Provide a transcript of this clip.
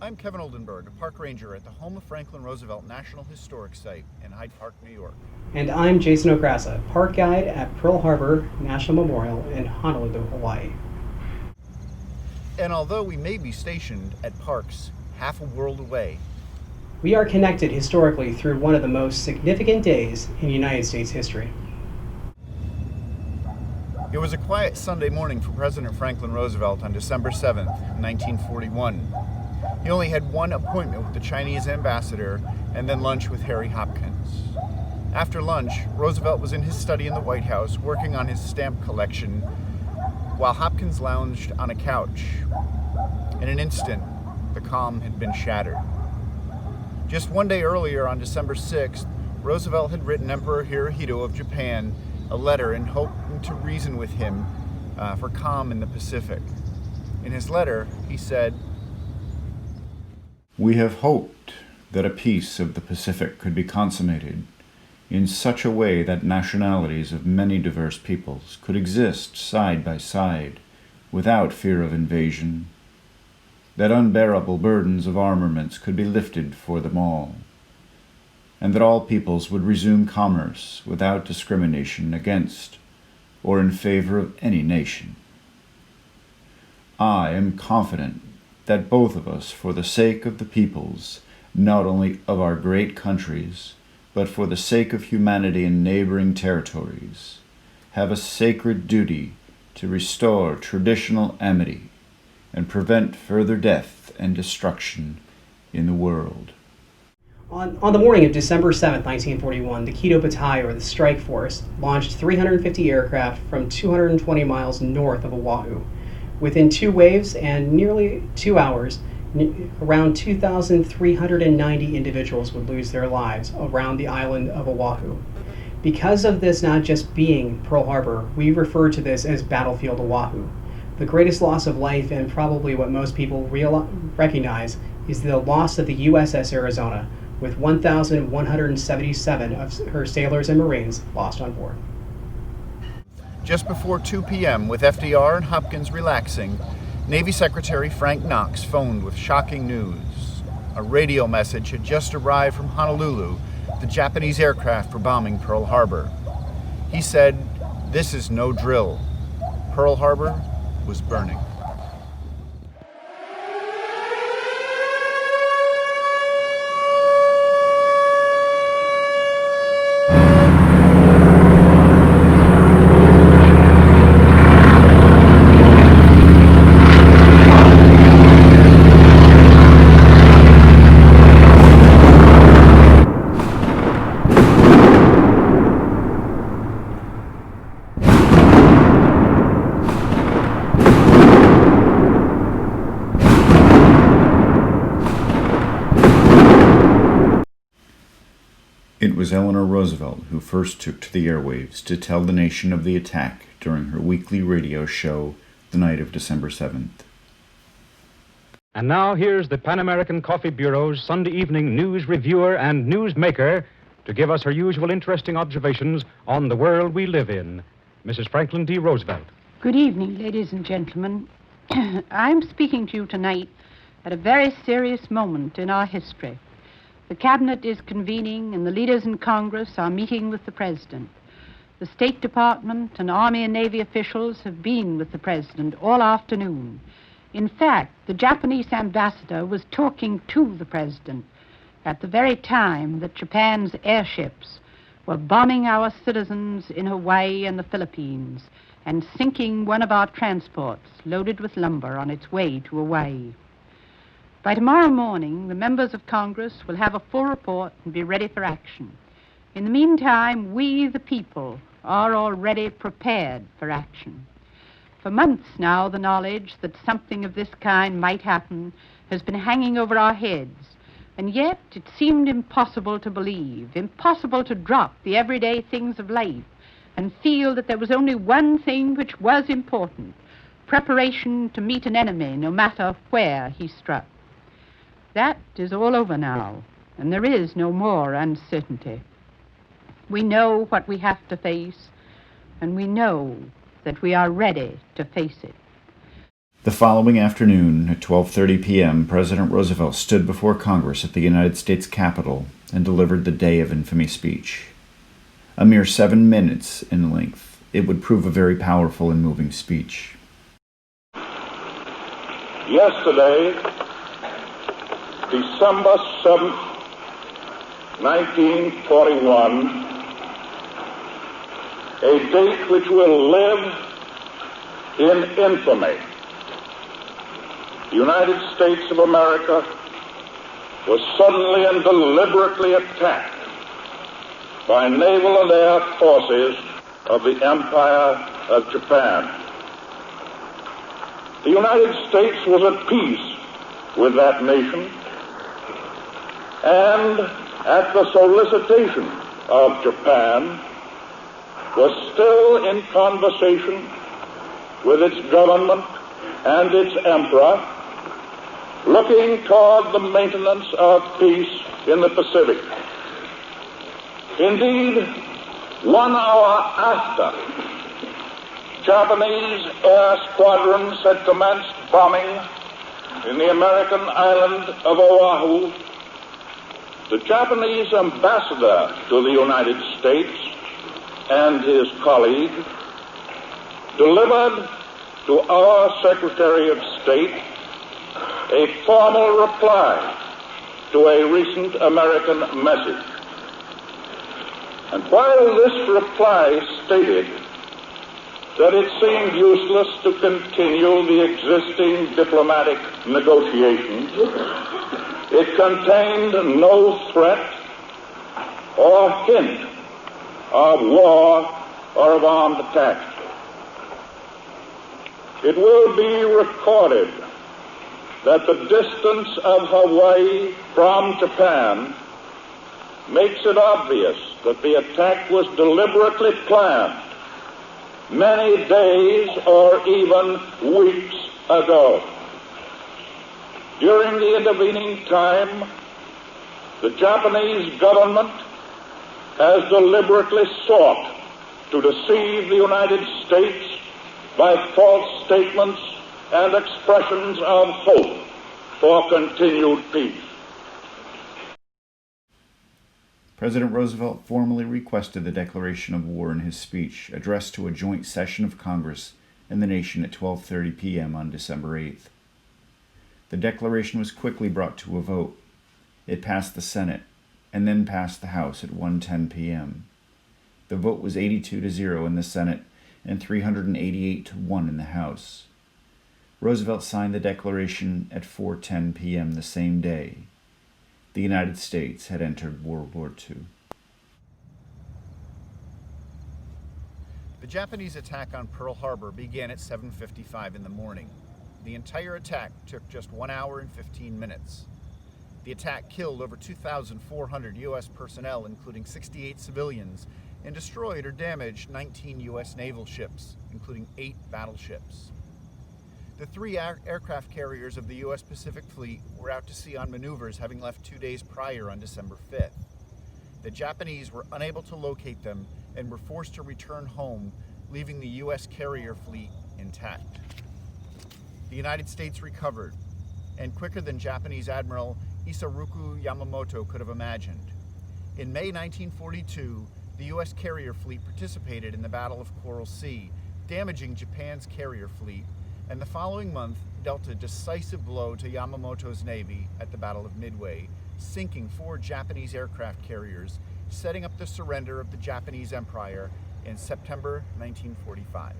I'm Kevin Oldenburg, a park ranger at the home of Franklin Roosevelt National Historic Site in Hyde Park, New York. And I'm Jason Okrasa, park guide at Pearl Harbor National Memorial in Honolulu, Hawaii. And although we may be stationed at parks half a world away, we are connected historically through one of the most significant days in United States history. It was a quiet Sunday morning for President Franklin Roosevelt on December 7th, 1941. He only had one appointment with the Chinese ambassador and then lunch with Harry Hopkins. After lunch, Roosevelt was in his study in the White House working on his stamp collection while Hopkins lounged on a couch. In an instant, the calm had been shattered. Just one day earlier, on December 6th, Roosevelt had written Emperor Hirohito of Japan a letter in hoping to reason with him for calm in the Pacific. In his letter, he said, "We have hoped that a peace of the Pacific could be consummated in such a way that nationalities of many diverse peoples could exist side by side without fear of invasion, that unbearable burdens of armaments could be lifted for them all, and that all peoples would resume commerce without discrimination against or in favor of any nation. I am confident that both of us, for the sake of the peoples, not only of our great countries, but for the sake of humanity in neighboring territories, have a sacred duty to restore traditional amity and prevent further death and destruction in the world." On the morning of December 7, 1941, the Kido Battalion, or the Strike Force, launched 350 aircraft from 220 miles north of Oahu. Within 2 waves and nearly 2 hours, around 2,390 individuals would lose their lives around the island of Oahu. Because of this not just being Pearl Harbor, we refer to this as Battlefield Oahu. The greatest loss of life, and probably what most people recognize, is the loss of the USS Arizona, with 1,177 of her sailors and Marines lost on board. Just before 2 p.m., with FDR and Hopkins relaxing, Navy Secretary Frank Knox phoned with shocking news. A radio message had just arrived from Honolulu. The Japanese aircraft were bombing Pearl Harbor. He said, "This is no drill." Pearl Harbor was burning. It was Eleanor Roosevelt who first took to the airwaves to tell the nation of the attack during her weekly radio show the night of December 7th. And now here's the Pan American Coffee Bureau's Sunday evening news reviewer and newsmaker to give us her usual interesting observations on the world we live in, Mrs. Franklin D. Roosevelt. Good evening, ladies and gentlemen. I'm speaking to you tonight at a very serious moment in our history. The Cabinet is convening and the leaders in Congress are meeting with the President. The State Department and Army and Navy officials have been with the President all afternoon. In fact, the Japanese ambassador was talking to the President at the very time that Japan's airships were bombing our citizens in Hawaii and the Philippines and sinking one of our transports loaded with lumber on its way to Hawaii. By tomorrow morning, the members of Congress will have a full report and be ready for action. In the meantime, we, the people, are already prepared for action. For months now, the knowledge that something of this kind might happen has been hanging over our heads, and yet it seemed impossible to believe, impossible to drop the everyday things of life and feel that there was only one thing which was important: preparation to meet an enemy, no matter where he struck. That is all over now, and there is no more uncertainty. We know what we have to face, and we know that we are ready to face it. The following afternoon, at 12:30 p.m., President Roosevelt stood before Congress at the United States Capitol and delivered the Day of Infamy speech. A mere 7 minutes in length, it would prove a very powerful and moving speech. Yesterday, December 7th, 1941, a date which will live in infamy. The United States of America was suddenly and deliberately attacked by naval and air forces of the Empire of Japan. The United States was at peace with that nation, and at the solicitation of Japan, was still in conversation with its government and its emperor, looking toward the maintenance of peace in the Pacific. Indeed, 1 hour after Japanese air squadrons had commenced bombing in the American island of Oahu, the Japanese ambassador to the United States and his colleague delivered to our Secretary of State a formal reply to a recent American message. And while this reply stated that it seemed useless to continue the existing diplomatic negotiations, it contained no threat or hint of war or of armed attack. It will be recorded that the distance of Hawaii from Japan makes it obvious that the attack was deliberately planned many days or even weeks ago. During the intervening time, the Japanese government has deliberately sought to deceive the United States by false statements and expressions of hope for continued peace. President Roosevelt formally requested the declaration of war in his speech, addressed to a joint session of Congress and the nation at 12:30 p.m. on December 8th. The declaration was quickly brought to a vote. It passed the Senate, and then passed the House at 1:10 p.m. The vote was 82-0 in the Senate and 388-1 in the House. Roosevelt signed the declaration at 4:10 p.m. the same day. The United States had entered World War II. The Japanese attack on Pearl Harbor began at 7:55 in the morning. The entire attack took just 1 hour and 15 minutes. The attack killed over 2,400 U.S. personnel, including 68 civilians, and destroyed or damaged 19 U.S. naval ships, including 8 battleships. The 3 aircraft carriers of the U.S. Pacific Fleet were out to sea on maneuvers, having left 2 days prior on December 5th. The Japanese were unable to locate them and were forced to return home, leaving the U.S. carrier fleet intact. The United States recovered, and quicker than Japanese Admiral Isoroku Yamamoto could have imagined. In May 1942, the U.S. carrier fleet participated in the Battle of Coral Sea, damaging Japan's carrier fleet, and the following month dealt a decisive blow to Yamamoto's navy at the Battle of Midway, sinking 4 Japanese aircraft carriers, setting up the surrender of the Japanese Empire in September 1945.